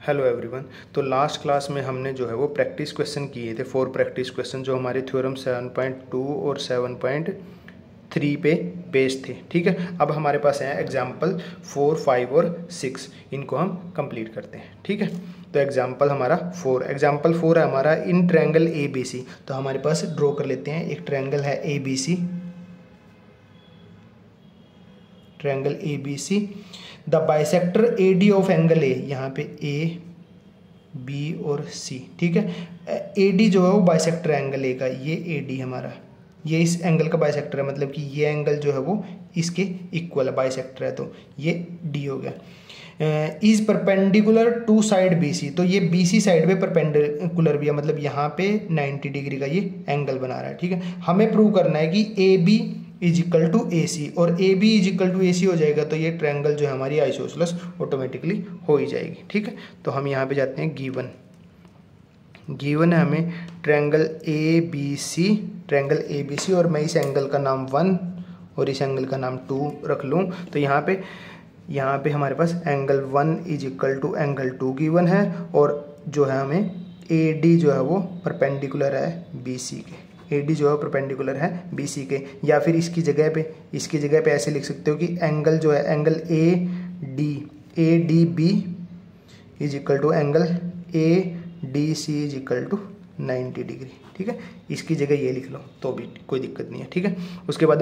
Hello everyone. तो last class में हमने जो है वो प्रैक्टिस क्वेश्चन किए थे, 4 प्रैक्टिस क्वेश्चन जो हमारे थ्योरम 7.2 और 7.3 पे बेस्ड थे। ठीक है, अब हमारे पास है एग्जाम्पल 4, 5 और 6। इनको हम कंप्लीट करते हैं। ठीक है, तो एग्जाम्पल एग्जाम्पल 4 है हमारा इन ट्रायंगल ए बी सी। तो हमारे पास ड्रॉ कर लेते हैं, एक ट्रायंगल है A B C, triangle A B C. The bisector A D of angle A, यहाँ पे ए बी और सी। ठीक है, ए डी जो है वो बाइसेक्टर एंगल ए का, ये ए डी हमारा, ये इस एंगल का बाइसेक्टर है, मतलब कि ये एंगल जो है वो इसके इक्वल है, बाइसेक्टर है, तो ये डी हो गया। Is perpendicular to side B C, तो ये बी सी साइड पे परपेंडिकुलर भी है, मतलब यहाँ पे 90 डिग्री का ये एंगल बना रहा है। ठीक है, हमें प्रूव करना है कि A B is equal to A C, और A B is equal to A C हो जाएगा तो ये ट्रायंगल जो है हमारी आइसोसेलेस ऑटोमेटिकली हो ही जाएगी। ठीक है, तो हम यहाँ पे जाते हैं, गिवन है हमें ट्रायंगल ए बी सी, और मैं इस एंगल का नाम 1 और इस एंगल का नाम 2 रख लूँ। तो यहाँ पे हमारे पास angle 1 is equal to angle 2 given है, और जो है हमें ए डी जो है वो परपेंडिकुलर है बी सी के, ए डी जो है परपेंडिकुलर है बी सी के। या फिर इसकी जगह पे ऐसे लिख सकते हो कि एंगल जो है angle A D B is equal to angle A D C is equal to 90 degree. ठीक है, इसकी जगह ये लिख लो तो भी कोई दिक्कत नहीं है। ठीक है, उसके बाद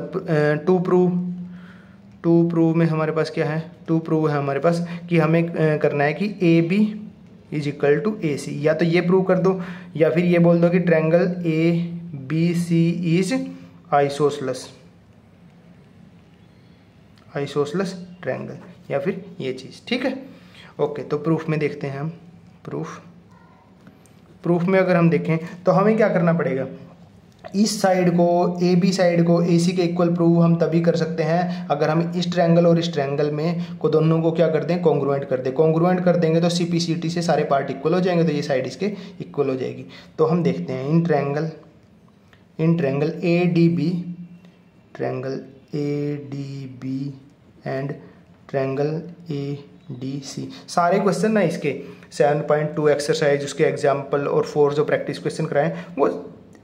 टू प्रूव में हमारे पास क्या है, टू प्रूव है हमारे पास कि हमें करना है कि A B is equal to A C. या तो ये प्रूव कर दो, या फिर ये बोल दो कि triangle A B C is isosceles triangle, या फिर ये चीज़। ठीक है, ओके। तो प्रूफ में देखते हैं हम, प्रूफ में अगर हम देखें तो हमें क्या करना पड़ेगा, इस साइड को ए बी साइड को ए सी के इक्वल प्रूव हम तभी कर सकते हैं अगर हम इस ट्रायंगल और इस ट्रायंगल में को दोनों को क्या कर दें, कॉन्ग्रुएंट कर देंगे तो सी पी सी टी से सारे पार्ट इक्वल हो जाएंगे, तो ये साइड इसके इक्वल हो जाएगी। तो हम देखते हैं in triangle A D B and triangle A D C. सारे क्वेश्चन ना इसके 7.2 एक्सरसाइज, उसके एग्जाम्पल और 4 जो प्रैक्टिस क्वेश्चन कराएं वो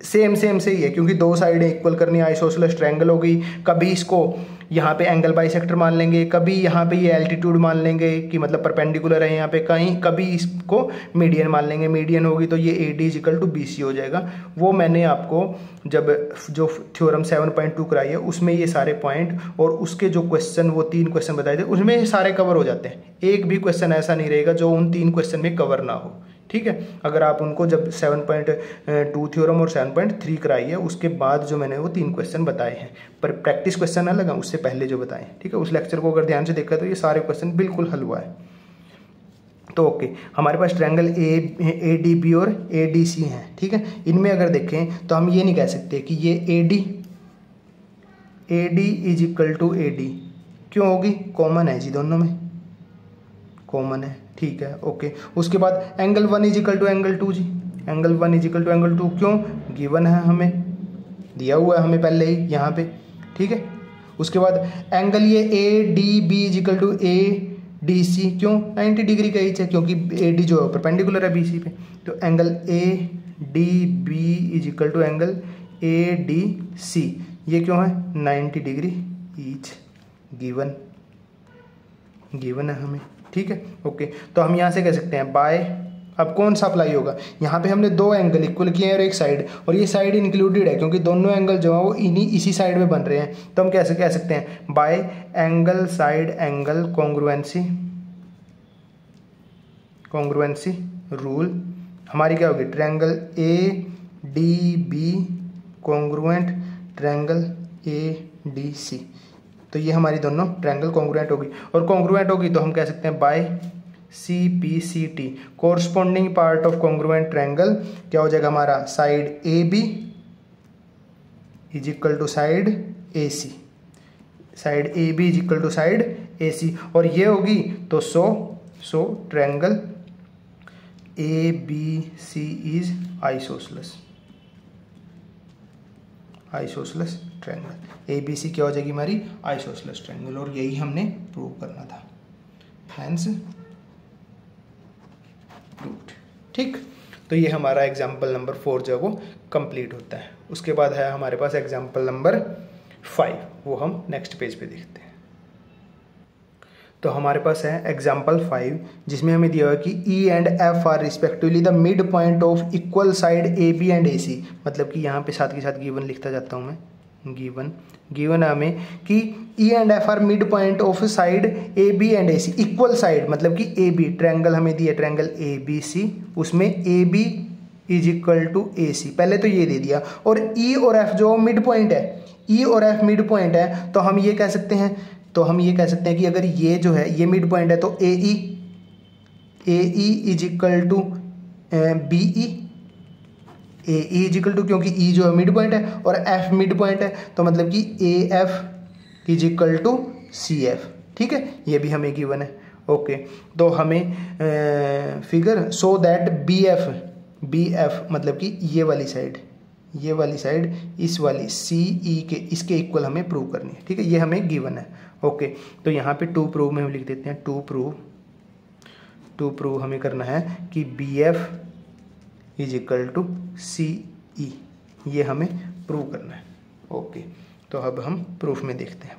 सेम से ही है, क्योंकि दो साइडें इक्वल करनी है, आइसोसेलेस ट्रायंगल हो गई। कभी इसको यहाँ पे एंगल बाइसेक्टर मान लेंगे, कभी यहाँ पे ये एल्टीट्यूड मान लेंगे कि मतलब परपेंडिकुलर है यहाँ पे कहीं, कभी इसको मीडियन मान लेंगे, मीडियन होगी तो ये A D equal to B C हो जाएगा। वो मैंने आपको जब जो थ्योरम 7.2 कराई है उसमें ये सारे पॉइंट और उसके जो क्वेश्चन, वो 3 क्वेश्चन बताए थे, उसमें ये सारे कवर हो जाते हैं। एक भी क्वेश्चन ऐसा नहीं रहेगा जो उन 3 क्वेश्चन में कवर ना हो। ठीक है, अगर आप उनको जब 7.2 थ्योरम और 7.3 कराई है उसके बाद जो मैंने वो 3 क्वेश्चन बताए हैं, पर प्रैक्टिस क्वेश्चन अलग है उससे पहले जो बताए। ठीक है, उस लेक्चर को अगर ध्यान से देखा तो ये सारे क्वेश्चन बिल्कुल हल हुआ है। तो ओके, हमारे पास ट्रायंगल ए डी बी और ए डी सी हैं। ठीक है, इनमें अगर देखें तो हम ये नहीं कह सकते कि ये A D is equal to A D, क्यों होगी, कॉमन है जी, दोनों में कॉमन है। ठीक है, ओके। उसके बाद angle 1 is equal to angle 2 जी, angle 1 is equal to angle 2 क्यों, गिवन है, हमें दिया हुआ है हमें पहले ही यहाँ पे। ठीक है, उसके बाद एंगल ये A D B is equal to A D C, क्यों, 90 डिग्री का ईच है, क्योंकि ए डी जो है परपेंडिकुलर है बी सी पे। तो angle A D B is equal to angle A D C, ये क्यों है, 90 डिग्री ईच, गिवन है हमें। ठीक है, ओके। तो हम यहाँ से कह सकते हैं बाय, अब कौन सा अप्लाई होगा, यहाँ पे हमने 2 एंगल इक्वल किए हैं और एक साइड, और ये साइड इंक्लूडेड है क्योंकि दोनों एंगल जो है वो इसी साइड में बन रहे हैं। तो हम कैसे कह सकते हैं, by angle side angle congruency rule हमारी क्या होगी, triangle A D B congruent triangle A D C. तो ये हमारी दोनों ट्रायंगल कॉन्ग्रुएंट होगी, और कॉन्ग्रुएंट होगी तो हम कह सकते हैं by C P C T, corresponding part of congruent triangle क्या हो जाएगा हमारा, side A B is equal to side A C, side A B is equal to side A C, और ये होगी तो so triangle A B C is isosceles triangle, A B C क्या हो जाएगी हमारी, आइसोसेलेस ट्रायंगल, और यही हमने प्रूव करना था। Hence latitude. ठीक, तो ये हमारा एग्जाम्पल नंबर 4 जो है वो कंप्लीट होता है। उसके बाद है हमारे पास एग्जाम्पल नंबर 5, वो हम नेक्स्ट पेज पे देखते हैं। तो हमारे पास है एग्जाम्पल 5 जिसमें हमें दिया हुआ है कि E and F are respectively the mid point of equal side A B and A C. मतलब कि यहाँ पे साथ के साथ गिवन लिखता जाता हूँ मैं, गिवन है हमें कि E and F are mid point of side A B and A C. Equal side मतलब कि ए बी, ट्रायंगल हमें दिया ट्रायंगल ए बी सी, उसमें A B is equal to A C, पहले तो ये दे दिया। और ई और एफ जो मिड पॉइंट है, ई और एफ मिड पॉइंट है, तो हम ये कह सकते हैं कि अगर ये जो है ये मिड पॉइंट है तो A E is equal to B E, A E is equal to, क्योंकि ई जो है मिड पॉइंट है और एफ मिड पॉइंट है, तो मतलब कि A F is equal to C F. ठीक है, ये भी हमें गिवन है। ओके, तो हमें figure so that B F मतलब कि ये वाली साइड इस वाली सी ई के इसके इक्वल हमें प्रूव करनी है। ठीक है, ये हमें गिवन है। ओके, तो यहाँ पे टू प्रूव में हम लिख देते हैं, टू प्रूव हमें करना है कि B F is equal to C E, ये हमें प्रूव करना है। ओके, तो अब हम प्रूफ में देखते हैं।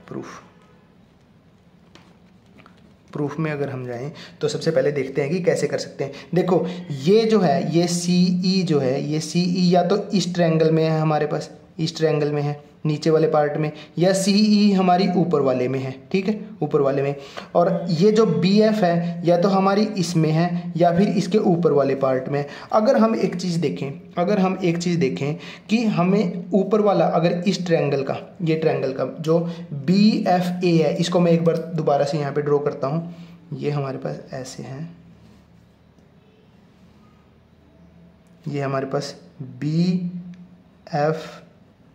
प्रूफ में अगर हम जाएं तो सबसे पहले देखते हैं कि कैसे कर सकते हैं। देखो ये जो है ये सी ई जो है, ये सी ई या तो इस ट्रायंगल में है हमारे पास, इस ट्रायंगल में है नीचे वाले पार्ट में, या सी ई हमारी ऊपर वाले में है। ठीक है, ऊपर वाले में। और ये जो बी एफ है या तो हमारी इसमें है या फिर इसके ऊपर वाले पार्ट में। अगर हम एक चीज़ देखें कि हमें ऊपर वाला अगर इस ट्रायंगल का, ये ट्रायंगल का जो बी एफ ए है, इसको मैं एक बार दोबारा से यहाँ पे ड्रॉ करता हूँ। ये हमारे पास ऐसे हैं, ये हमारे पास बी एफ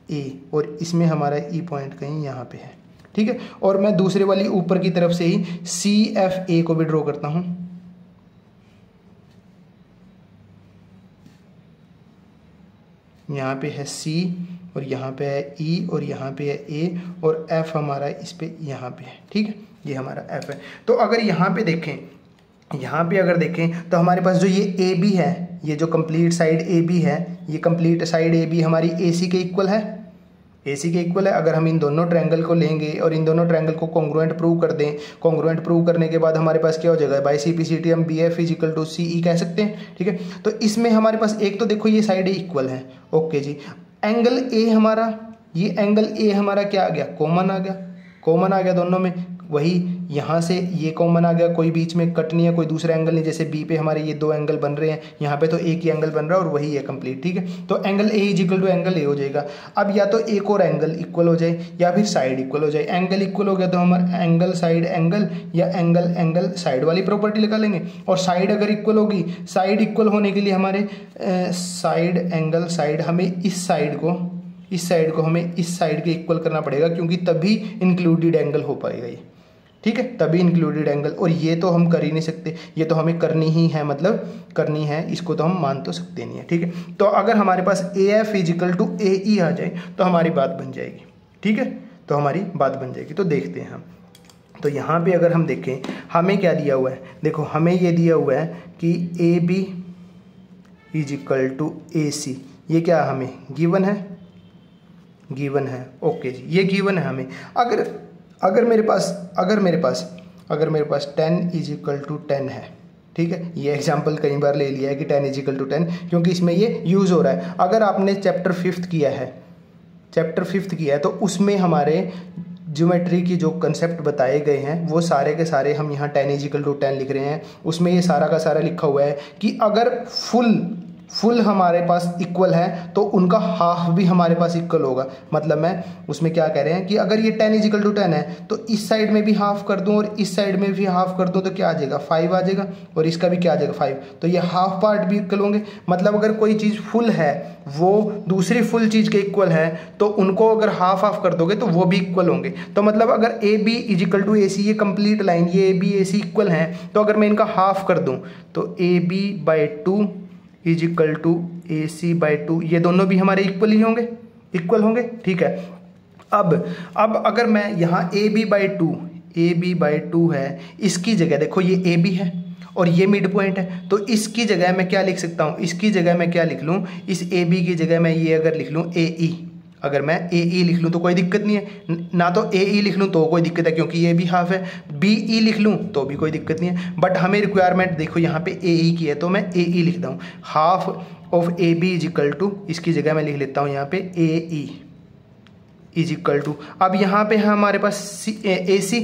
ए और इसमें हमारा ई पॉइंट कहीं यहाँ पे है। ठीक है, और मैं दूसरे वाली ऊपर की तरफ से ही सी एफ ए को भी ड्रॉ करता हूं। यहाँ पे है सी और यहाँ पे है ई और यहाँ पे है ए और एफ हमारा इस पे यहाँ पे है। ठीक है, ये हमारा एफ है। तो अगर यहाँ पे देखें तो हमारे पास जो ये ए बी है, ये जो कंप्लीट साइड ए बी है, ये कंप्लीट साइड ए बी हमारी ए सी के इक्वल है, अगर हम इन दोनों ट्रायंगल को लेंगे और इन दोनों ट्रायंगल को कॉन्ग्रुएंट प्रूव कर दें, कॉन्ग्रुएंट प्रूव करने के बाद हमारे पास क्या हो जाएगा, बाय सीपीसीटी हम B F is equal to C E कह सकते हैं। ठीक है, तो इसमें हमारे पास एक तो देखो ये साइड इक्वल है। ओके जी, एंगल ए हमारा, ये एंगल ए हमारा क्या आ गया, कॉमन आ गया दोनों में। वही यहाँ से ये कॉमन आ गया, कोई बीच में कट नहीं है, कोई दूसरा एंगल नहीं। जैसे बी पे हमारे ये दो एंगल बन रहे हैं, यहाँ पे तो एक ही एंगल बन रहा है और वही है कंप्लीट। ठीक है, तो angle A is equal to angle A हो जाएगा। अब या तो एक और एंगल इक्वल हो जाए या फिर साइड इक्वल हो जाए। एंगल इक्वल हो गया तो हमारा एंगल साइड एंगल या एंगल साइड वाली प्रॉपर्टी लगा लेंगे। और साइड अगर इक्वल होगी, साइड इक्वल होने के लिए हमारे साइड एंगल साइड हमें इस साइड को हमें इस साइड के इक्वल करना पड़ेगा, क्योंकि तभी इंक्लूडेड एंगल हो पाएगा ये। ठीक है, तभी इंक्लूडेड एंगल। और ये तो हम कर ही नहीं सकते, ये तो हमें करनी ही है, मतलब करनी है, इसको तो हम मान तो सकते नहीं है। ठीक है, तो अगर हमारे पास A F is equal to A ई आ जाए तो हमारी बात बन जाएगी। ठीक है, तो हमारी बात बन जाएगी। तो देखते हैं हम, तो यहाँ पे अगर हम देखें हमें क्या दिया हुआ है, देखो हमें ये दिया हुआ है कि A B is equal to A C, ये क्या हमें गिवन है। ओके जी, ये गिवन है हमें। अगर मेरे पास 10 इज इक्वल टू 10 है। ठीक है, ये एग्जांपल कई बार ले लिया है कि 10 इज इक्वल टू 10, क्योंकि इसमें ये यूज़ हो रहा है। अगर आपने चैप्टर फिफ्थ किया है तो उसमें हमारे ज्योमेट्री की जो कंसेप्ट बताए गए हैं वो सारे के सारे हम यहाँ 10 इज इक्वल टू 10 लिख रहे हैं। उसमें ये सारा का सारा लिखा हुआ है कि अगर फुल हमारे पास इक्वल है तो उनका हाफ भी हमारे पास इक्वल होगा। मतलब मैं उसमें क्या कह रहे हैं कि अगर ये 10 इज इक्वल टू 10 है तो इस साइड में भी हाफ कर दूं और इस साइड में भी हाफ कर दूं तो क्या आ जाएगा, 5 आ जाएगा, और इसका भी क्या आ जाएगा, 5। तो ये हाफ पार्ट भी इक्वल होंगे। मतलब अगर कोई चीज़ फुल है वो दूसरी फुल चीज़ के इक्वल है तो उनको अगर हाफ कर दोगे तो वो भी इक्वल होंगे। तो मतलब अगर A B is equal to A C, ये कंप्लीट लाइन, ये A B A C equal हैं, तो अगर मैं इनका हाफ कर दूँ तो A B by 2 is equal to A C by 2, ये दोनों भी हमारे इक्वल होंगे। ठीक है, अब अगर मैं यहाँ ए बी बाई 2 है, इसकी जगह देखो ये ए बी है और ये मिड पॉइंट है, तो इसकी जगह मैं क्या लिख सकता हूँ, इसकी जगह मैं क्या लिख लूँ, इस ए बी की जगह मैं ये अगर लिख लूँ ए ई, अगर मैं ए ई लिख लूँ तो कोई दिक्कत नहीं है ना, तो ए ई लिख लूँ तो कोई दिक्कत है क्योंकि ये भी हाफ है, बी ई लिख लूँ तो भी कोई दिक्कत नहीं है, बट हमें रिक्वायरमेंट देखो यहाँ पे ए ई की है तो मैं ए ई लिखता हूँ। Half of A B is equal to, इसकी जगह मैं लिख लेता हूँ यहाँ पे A E is equal to, अब यहाँ पे है हमारे पास ए सी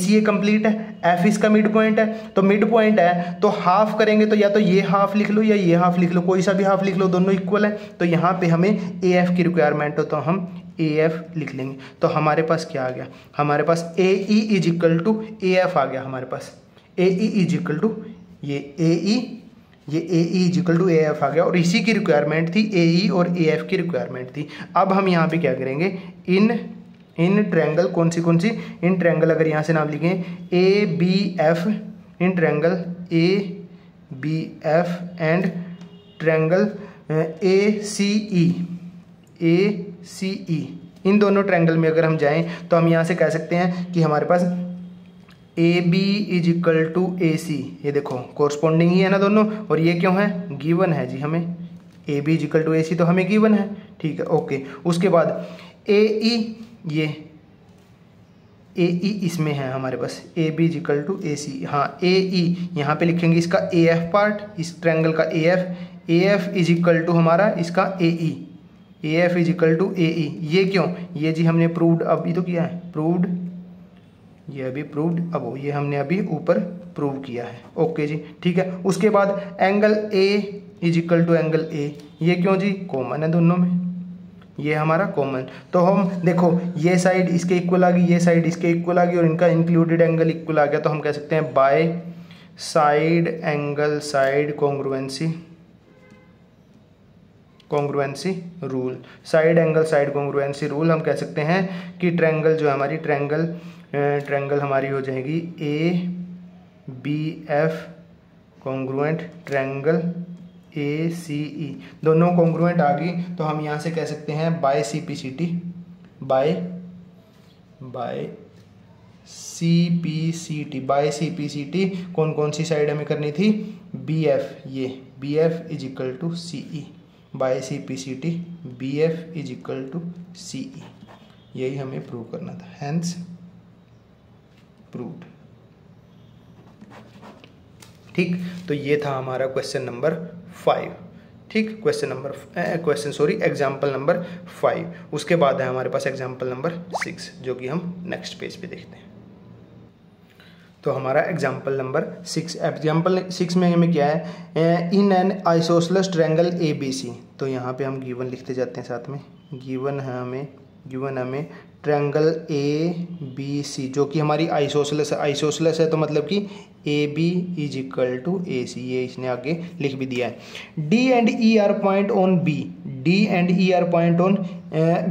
ये कंप्लीट है, एफ इसका मिड पॉइंट है, तो मिड पॉइंट है तो हाफ करेंगे तो या तो ये हाफ लिख लो या ये हाफ लिख लो, कोई सा भी हाफ लिख लो, दोनों इक्वल है, तो यहाँ पे हमें ए एफ की रिक्वायरमेंट हो तो हम ए एफ लिख लेंगे। तो हमारे पास क्या आ गया, हमारे पास A E is equal to A F आ गया, हमारे पास A E is equal to ये ए ई, ये A E is equal to A F आ गया, और इसी की रिक्वायरमेंट थी, ए ई और ए एफ की रिक्वायरमेंट थी। अब हम यहाँ पे क्या करेंगे, इन ट्रायंगल कौन सी इन ट्रायंगल, अगर यहाँ से नाम लिखें A B F, in triangle A B F and triangle A C E, इन दोनों ट्रायंगल में अगर हम जाएं तो हम यहाँ से कह सकते हैं कि हमारे पास A B is equal to A C, ये देखो कोरस्पॉन्डिंग ही है ना दोनों, और ये क्यों है, गिवन है जी हमें, A B is equal to A C तो हमें गिवन है, ठीक है ओके। उसके बाद ए ई, ये ए ई इसमें है हमारे पास, A B is equal to A C, हाँ ए ई यहाँ पे लिखेंगे इसका ए एफ पार्ट, इस ट्रायंगल का A F is equal to हमारा इसका A F is equal to A E, ये क्यों, ये जी हमने प्रूव्ड अभी तो किया है, प्रूव्ड, ये अभी प्रूव्ड, अब ये हमने अभी ऊपर प्रूव किया है, ओके जी ठीक है। उसके बाद angle A is equal to angle A, ये क्यों जी, कॉमन है दोनों में, ये हमारा कॉमन, तो हम देखो ये साइड इसके इक्वल आ गई, ये साइड इसके इक्वल आ गई, और इनका इंक्लूडेड एंगल इक्वल आ गया, तो हम कह सकते हैं by side angle side congruency rule, side angle side congruency rule, हम कह सकते हैं कि ट्रायंगल जो है हमारी ट्रायंगल हमारी हो जाएगी A B F congruent triangle A C E, दोनों कॉन्ग्रुएंट आ गई, तो हम यहाँ से कह सकते हैं by C P C T, by C P C T, कौन कौन सी साइड हमें करनी थी, बी एफ, ये B F is equal to C E, by C P C T B F is equal to C E, यही हमें prove करना था, हैंस प्रूव्ड, ठीक। तो ये था हमारा क्वेश्चन नंबर 5, ठीक, एग्जाम्पल नंबर 5। उसके बाद है हमारे पास एग्जाम्पल नंबर 6 जो कि हम नेक्स्ट पेज पे देखते हैं। तो हमारा एग्जाम्पल नंबर 6 में हमें क्या है, in an isosceles triangle A B C, तो यहाँ पे हम गिवन लिखते जाते हैं साथ में, गिवन हमें ट्रायंगल ए बी सी जो कि हमारी आइसोसेलेस है, तो मतलब कि A B is equal to A C, ये इसने आगे लिख भी दिया है। D and E are point on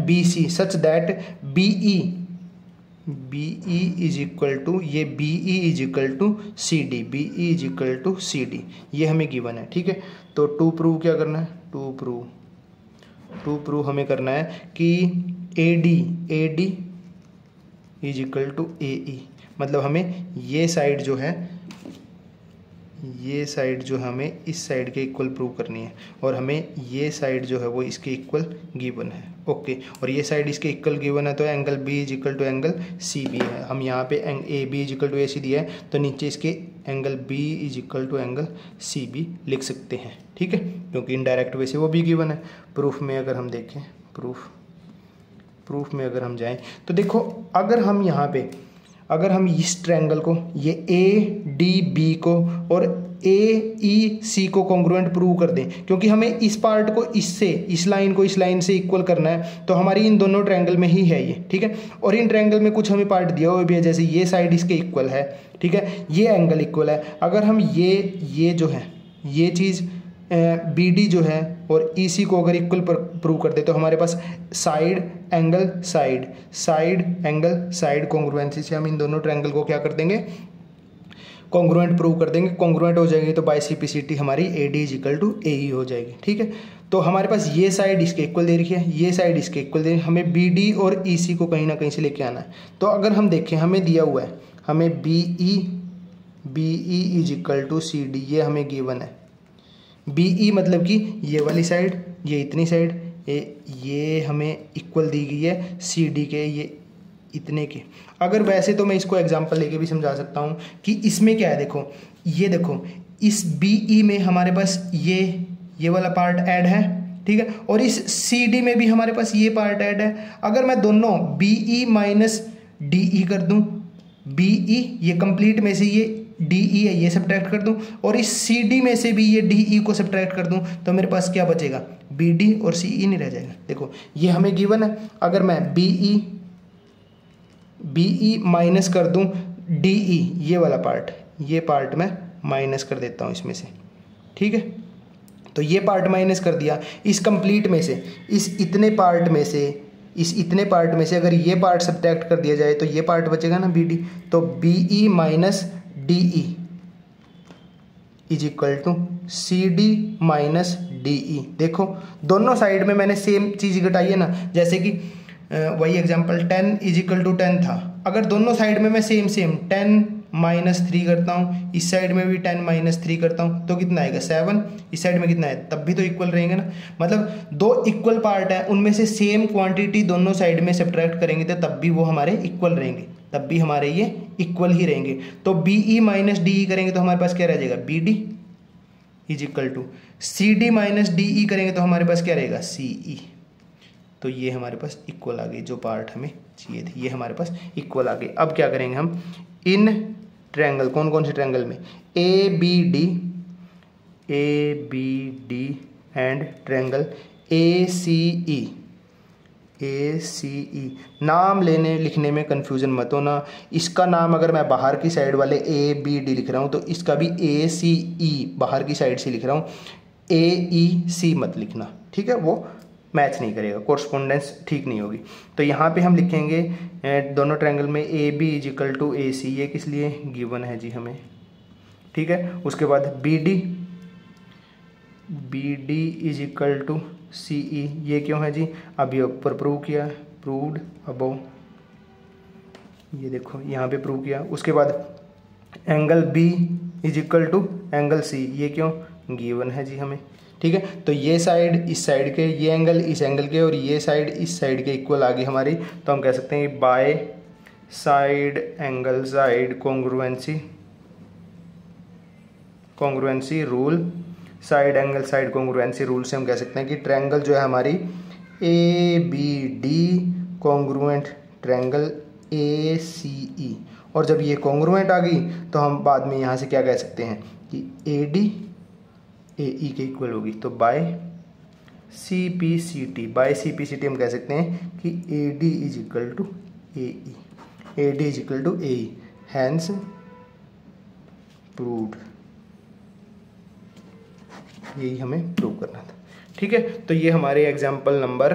B C such that B E is equal to, ये B E is equal to C D, ये हमें गिवन है, ठीक है। तो टू प्रूव हमें करना है कि A D is equal to A E, मतलब हमें ये साइड जो है हमें इस साइड के इक्वल प्रूव करनी है, और हमें ये साइड जो है वो इसके इक्वल गिवन है, ओके। और ये साइड इसके इक्वल गिवन है, तो angle B is equal to angle C B है, हम यहाँ पे A B is equal to A C दिया है, तो नीचे इसके angle B is equal to angle C B लिख सकते हैं, ठीक है, क्योंकि इनडायरेक्ट वे से वो भी गिवन है। प्रूफ में अगर हम देखें, प्रूफ में अगर हम जाएं तो देखो, अगर हम इस ट्रायंगल को, ये ए डी बी को और ए ई सी को कॉन्ग्रुएंट प्रूव कर दें, क्योंकि हमें इस पार्ट को इस लाइन से इक्वल करना है, तो हमारी इन दोनों ट्रायंगल में ही है ये, ठीक है। और इन ट्रायंगल में कुछ हमें पार्ट दिया हुआ भी है, जैसे ये साइड इसके इक्वल है, ठीक है, ये एंगल इक्वल है। अगर हम ये जो है ये चीज़ बी डी जो है और ई सी को अगर इक्वल प्रूव कर दे, तो हमारे पास साइड एंगल साइड कॉन्ग्रुएंसी से हम इन दोनों ट्रायंगल को क्या कर देंगे, कॉन्ग्रुएंट प्रूव कर देंगे। कॉन्ग्रुएंट हो जाएगी तो by C P C T हमारी A D is equal to A E हो जाएगी, ठीक है। तो हमारे पास ये साइड इसके इक्वल दे रखी है, ये साइड इसके इक्वल दे रही है, हमें बी डी और ई सी को कहीं ना कहीं से लेके आना है। तो अगर हम देखें, हमें दिया हुआ है, हमें B E BE is equal to CD, ये हमें गिवन है। BE मतलब कि ये वाली साइड, ये इतनी साइड, ये हमें इक्वल दी गई है CD के ये इतने के। अगर वैसे तो मैं इसको एग्जांपल लेके भी समझा सकता हूँ कि इसमें क्या है, देखो ये देखो इस BE में हमारे पास ये वाला पार्ट ऐड है, ठीक है, और इस CD में भी हमारे पास ये पार्ट ऐड है। अगर मैं दोनों BE माइनस DE कर दूं, BE ये कंप्लीट में से ये DE है ये सब्ट्रैक्ट कर दूं, और इस CD में से भी ये DE को सब्ट्रैक्ट कर दूं, तो मेरे पास क्या बचेगा, BD और CE नहीं रह जाएगा। देखो ये हमें गिवन है। अगर मैं BE माइनस कर दूं DE, ये वाला पार्ट, ये पार्ट मैं माइनस कर देता हूं इसमें से, ठीक है। तो ये पार्ट माइनस कर दिया। इस कंप्लीट में से, इस इतने पार्ट में से अगर ये पार्ट सब्ट्रैक्ट कर दिया जाए तो ये पार्ट बचेगा ना BD। तो BE minus DE is equal to CD minus DE। देखो दोनों साइड में मैंने सेम चीज़ घटाई है ना, जैसे कि वही एग्जांपल 10 इज इक्वल टू 10 था। अगर दोनों साइड में मैं सेम 10 माइनस 3 करता हूँ, इस साइड में भी 10 माइनस 3 करता हूँ, तो कितना आएगा 7, इस साइड में कितना है, तब भी तो इक्वल रहेंगे ना। मतलब दो इक्वल पार्ट है, उनमें से सेम क्वांटिटी दोनों साइड में सब्ट्रैक्ट करेंगे तो तब भी वो हमारे इक्वल रहेंगे, तब भी हमारे ये इक्वल ही रहेंगे। तो BE माइनस DE करेंगे तो हमारे पास क्या रह जाएगा, BD is equal to CD minus DE करेंगे तो हमारे पास क्या रहेगा, CE। तो ये हमारे पास इक्वल आ गई, जो पार्ट हमें चाहिए थी ये हमारे पास इक्वल आ गई। अब क्या करेंगे हम, इन ट्रायंगल, कौन कौन से ट्रायंगल में, ABD एंड ट्रायंगल ACE। नाम लिखने में कंफ्यूजन मत होना। इसका नाम अगर मैं बाहर की साइड वाले ABD लिख रहा हूँ तो इसका भी ACE बाहर की साइड से लिख रहा हूँ, AEC मत लिखना, ठीक है, वो मैच नहीं करेगा, कोरस्पोंडेंस ठीक नहीं होगी। तो यहाँ पे हम लिखेंगे दोनों ट्रायंगल में AB is equal to AC, ये किस लिए गिवन है जी हमें, ठीक है। उसके बाद BD is equal to CE, ये क्यों है जी, अभी ऊपर प्रूव किया, प्रूव्ड अबव, ये देखो यहाँ पे प्रूव किया। उसके बाद angle B is equal to angle C, ये क्यों गिवन है जी हमें, ठीक है। तो ये साइड इस साइड के, ये एंगल इस एंगल के, और ये साइड इस साइड के इक्वल आ गई हमारी। तो हम कह सकते हैं by side angle side congruency rule, side angle side congruency rule से हम कह सकते हैं कि ट्रायंगल जो है हमारी ABD कॉन्ग्रुएंट ट्रायंगल ACE। और जब ये कॉन्ग्रुएंट आ गई तो हम बाद में यहाँ से क्या कह सकते हैं कि AD AE के इक्वल होगी। तो बाय CPCT हम कह सकते हैं कि AD is equal to AE, AD is equal to AE, hence proved. यही हमें प्रूव करना था, ठीक है। तो ये हमारे एग्जाम्पल नंबर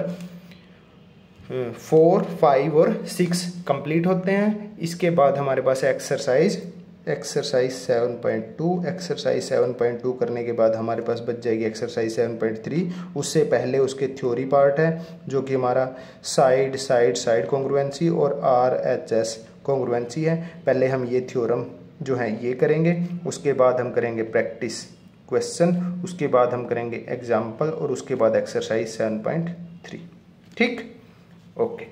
4, 5 और 6 कंप्लीट होते हैं। इसके बाद हमारे पास एक्सरसाइज 7.2 करने के बाद हमारे पास बच जाएगी एक्सरसाइज 7.3। उससे पहले उसके थ्योरी पार्ट है जो कि हमारा साइड कॉन्ग्रुएंसी और RHS कॉन्ग्रुएंसी है। पहले हम ये थ्योरम जो है ये करेंगे, उसके बाद हम करेंगे प्रैक्टिस क्वेश्चन, उसके बाद हम करेंगे एग्जाम्पल, और उसके बाद एक्सरसाइज 7.3, ठीक, ओके।